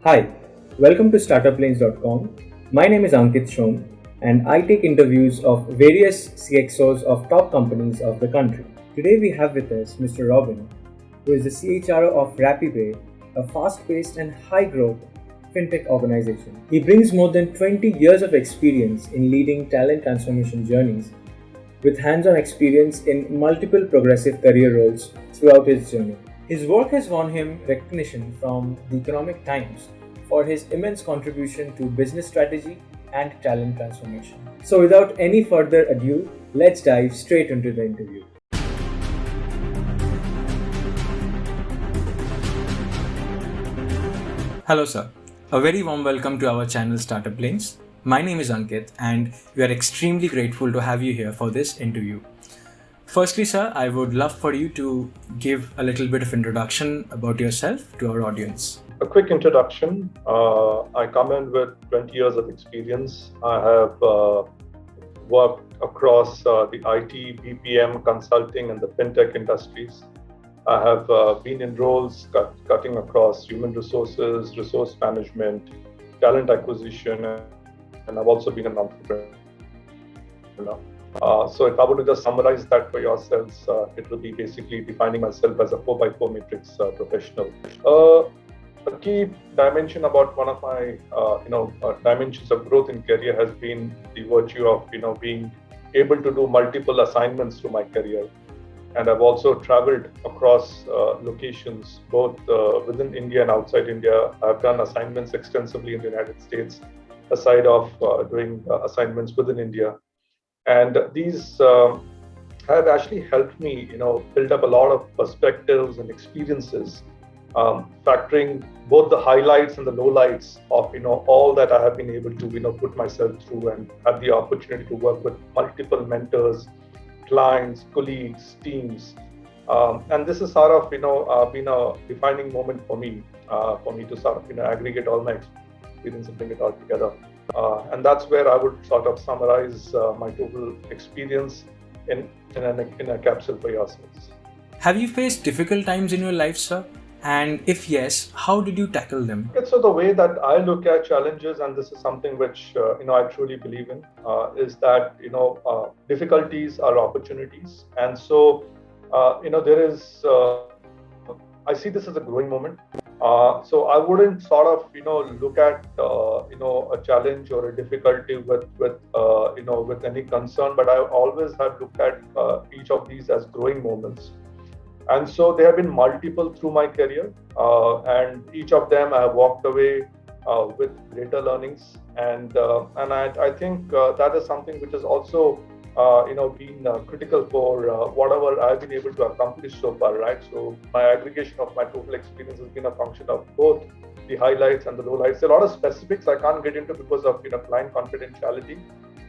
Hi, welcome to StartupLanes.com. My name is Ankit Shom and I take interviews of various CXOs of top companies of the country. Today we have with us Mr. Robin, who is the CHRO of RapiPay, a fast-paced and high-growth Fintech organization. He brings more than 20 years of experience in leading talent transformation journeys with hands-on experience in multiple progressive career roles throughout his journey. His work has won him recognition from the Economic Times for his immense contribution to business strategy and talent transformation. So without any further ado, let's dive straight into the interview. Hello sir, a very warm welcome to our channel Startup Lanes. My name is Ankit and we are extremely grateful to have you here for this interview. Firstly, sir, I would love for you to give a little bit of introduction about yourself to our audience. A quick introduction. I come in with 20 years of experience. I have worked across the IT, BPM, consulting, and the Fintech industries. I have been in roles cutting across human resources, resource management, talent acquisition, and I've also been an entrepreneur. So if I were to just summarize that for yourselves, it will be basically defining myself as a 4x4 matrix professional. A key dimension about one of my dimensions of growth in career has been the virtue of being able to do multiple assignments through my career. And I've also traveled across locations, both within India and outside India. I've done assignments extensively in the United States, aside of doing assignments within India. And these have actually helped me, build up a lot of perspectives and experiences, factoring both the highlights and the lowlights of, all that I have been able to, put myself through and have the opportunity to work with multiple mentors, clients, colleagues, teams. And this has sort of, been a defining moment for me to sort of, aggregate all my experience and bring it all together. And that's where I would sort of summarize my total experience in a capsule for yourselves. Have you faced difficult times in your life, sir? And if yes, how did you tackle them? So the way that I look at challenges, and this is something which I truly believe in, is that difficulties are opportunities, and so there is. I see this as a growing moment. So I wouldn't sort of look at a challenge or a difficulty with any concern, but I always have looked at each of these as growing moments. And so there have been multiple through my career, and each of them I have walked away with greater learnings, and I think that is something which has also been critical for whatever I've been able to accomplish so far, right? So my aggregation of my total experience has been a function of both the highlights and the lowlights. A lot of specifics I can't get into because of client confidentiality,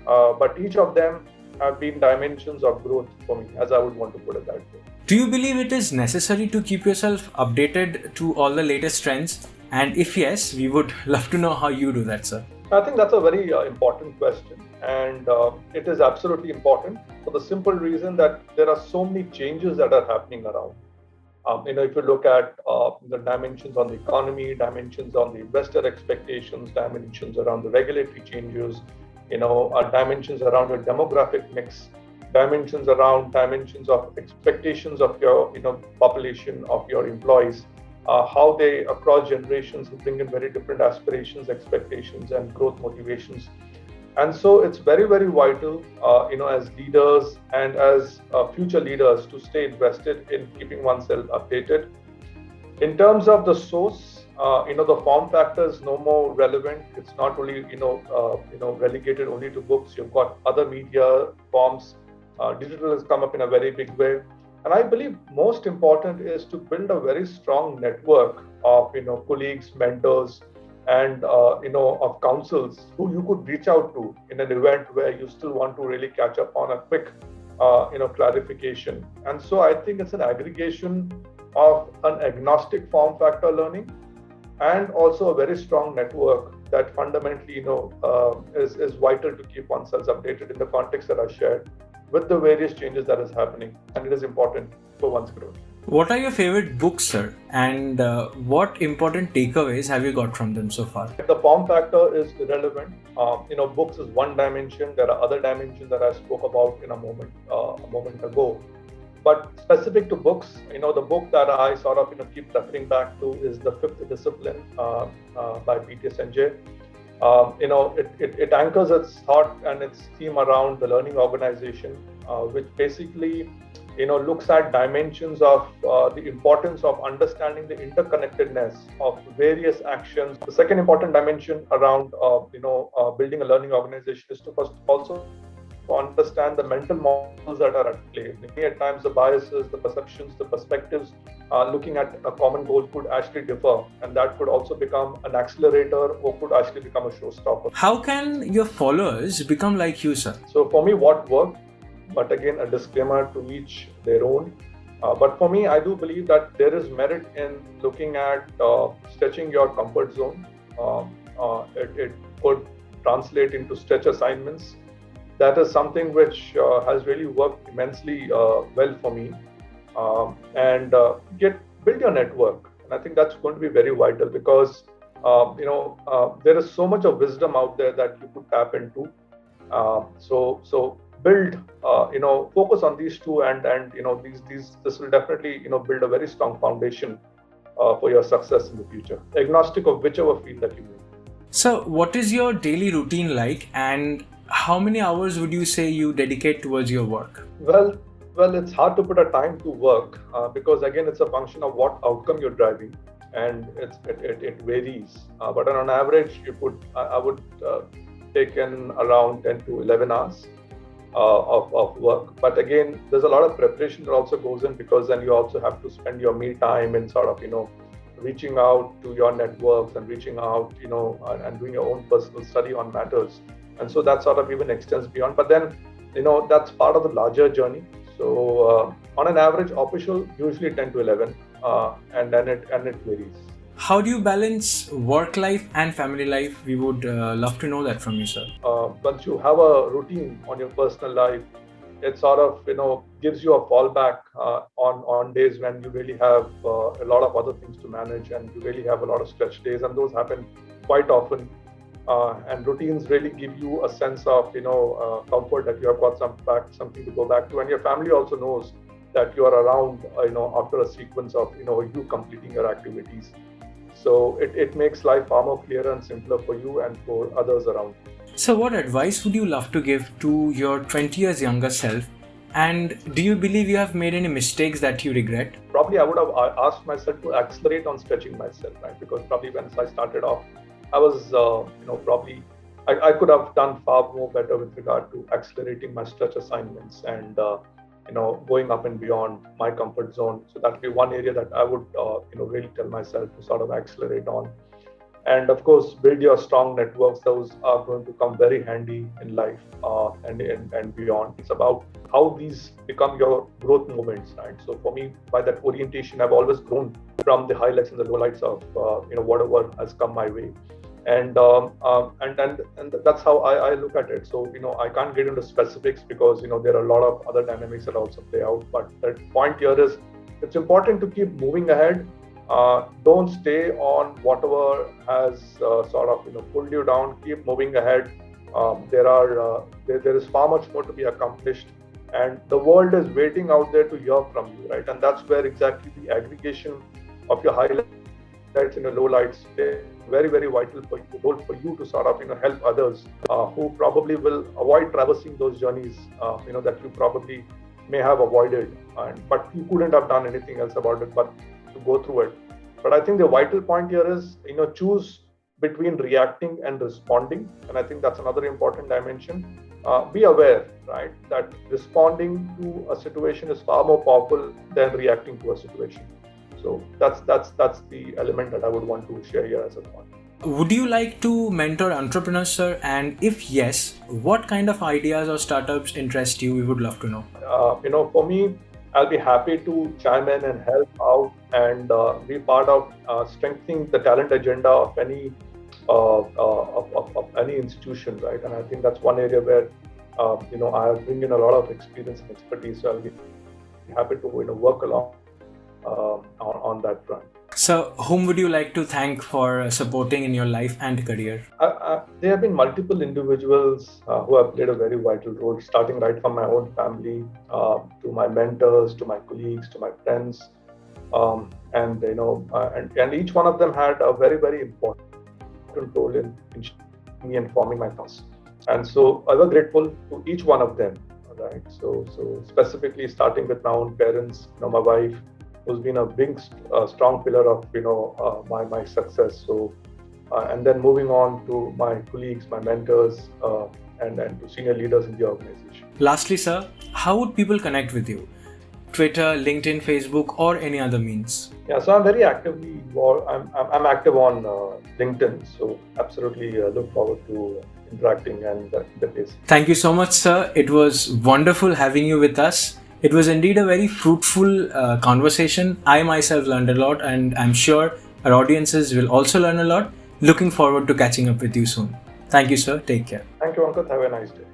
but each of them have been dimensions of growth for me, as I would want to put it that way. Do you believe it is necessary to keep yourself updated to all the latest trends? And if yes, we would love to know how you do that, sir. I think that's a very important question, and it is absolutely important for the simple reason that there are so many changes that are happening around. If you look at the dimensions on the economy, dimensions on the investor expectations, dimensions around the regulatory changes, dimensions around your demographic mix, dimensions of expectations of your population, of your employees, how they across generations bring in very different aspirations, expectations, and growth motivations. And so it's very, very vital, as leaders and as future leaders to stay invested in keeping oneself updated. In terms of the source, the form factor is no more relevant. It's not only, relegated only to books. You've got other media forms. Digital has come up in a very big way. And I believe most important is to build a very strong network of, colleagues, mentors, and, of counsels who you could reach out to in an event where you still want to really catch up on a quick, clarification. And so I think it's an aggregation of an agnostic form factor learning and also a very strong network that fundamentally, is vital to keep oneself updated in the context that I shared with the various changes that is happening, and it is important for one's growth. What are your favorite books, sir? And what important takeaways have you got from them so far? The form factor is irrelevant. Books is one dimension. There are other dimensions that I spoke about in a moment ago. But specific to books, the book that I sort of keep referring back to is The Fifth Discipline by P.T. Sanjay. It anchors its thought and its theme around the learning organization, which basically looks at dimensions of the importance of understanding the interconnectedness of various actions. The second important dimension around building a learning organization is to first also understand the mental models that are at play. At times, the biases, the perceptions, the perspectives, looking at a common goal could actually differ, and that could also become an accelerator or could actually become a showstopper. How can your followers become like you, sir? So for me, what worked, but again, a disclaimer to each their own. But for me, I do believe that there is merit in looking at stretching your comfort zone. It could translate into stretch assignments. That is something which has really worked immensely well for me. And build your network. And I think that's going to be very vital because there is so much of wisdom out there that you could tap into. So build, focus on these two, and this will definitely build a very strong foundation for your success in the future, agnostic of whichever field that you make. So, what is your daily routine like, and how many hours would you say you dedicate towards your work? Well, it's hard to put a time to work because again, it's a function of what outcome you're driving, and it varies. But on average, I would take in around 10 to 11 hours of work. But again, there's a lot of preparation that also goes in because then you also have to spend your me time in sort of reaching out to your networks and reaching out and doing your own personal study on matters. And so that sort of even extends beyond. But then, that's part of the larger journey. So on an average, official, usually 10 to 11, and it varies. How do you balance work life and family life? We would love to know that from you, sir. Once you have a routine on your personal life, it sort of gives you a fallback on days when you really have a lot of other things to manage and you really have a lot of stretch days, and those happen quite often. And routines really give you a sense of comfort that you have got something to go back to, and your family also knows that you are around after a sequence of you completing your activities. So it makes life far more clearer and simpler for you and for others around. So what advice would you love to give to your 20 years younger self? And do you believe you have made any mistakes that you regret? Probably I would have asked myself to accelerate on stretching myself, right? Because probably when I started off, I was, probably I could have done far more better with regard to accelerating my stretch assignments and, going up and beyond my comfort zone. So that would be one area that I would, really tell myself to sort of accelerate on. And of course, build your strong networks. Those are going to come very handy in life and beyond. It's about how these become your growth moments, right? So for me, by that orientation, I've always grown from the highlights and the lowlights of whatever has come my way. And that's how I look at it. So I can't get into specifics because there are a lot of other dynamics that also play out. But the point here is it's important to keep moving ahead. Don't stay on whatever has sort of pulled you down. Keep moving ahead. There is far much more to be accomplished, and the world is waiting out there to hear from you, right? And that's where exactly the aggregation of your highlights and your lowlights is very, very vital for you to sort of help others who probably will avoid traversing those journeys that you probably may have avoided, but you couldn't have done anything else about it but to go through it. But I think the vital point here is choose between reacting and responding, and I think that's another important dimension. Be aware, right, that responding to a situation is far more powerful than reacting to a situation. So that's the element that I would want to share here as a point. Would you like to mentor entrepreneurs, sir? And if yes, what kind of ideas or startups interest you? We would love to know. For me, I'll be happy to chime in and help out and be part of strengthening the talent agenda of any any institution, right? And I think that's one area where I bring in a lot of experience and expertise. So I'll be happy to work along on that front. So, whom would you like to thank for supporting in your life and career? There have been multiple individuals who have played a very vital role, starting right from my own family, to my mentors, to my colleagues, to my friends, and each one of them had a very, very important role in shaping me and forming my thoughts. And so I was grateful to each one of them. Right. So specifically starting with my own parents, my wife, who's been a big, strong pillar of my success. So and then moving on to my colleagues, my mentors, and to senior leaders in the organization. Lastly, sir, how would people connect with you? Twitter, LinkedIn, Facebook, or any other means? Yeah, so I'm very actively involved. I'm active on LinkedIn. So absolutely look forward to interacting and the case. Thank you so much, sir. It was wonderful having you with us. It was indeed a very fruitful conversation. I myself learned a lot, and I'm sure our audiences will also learn a lot. Looking forward to catching up with you soon. Thank you, sir. Take care. Thank you, Ankit. Have a nice day.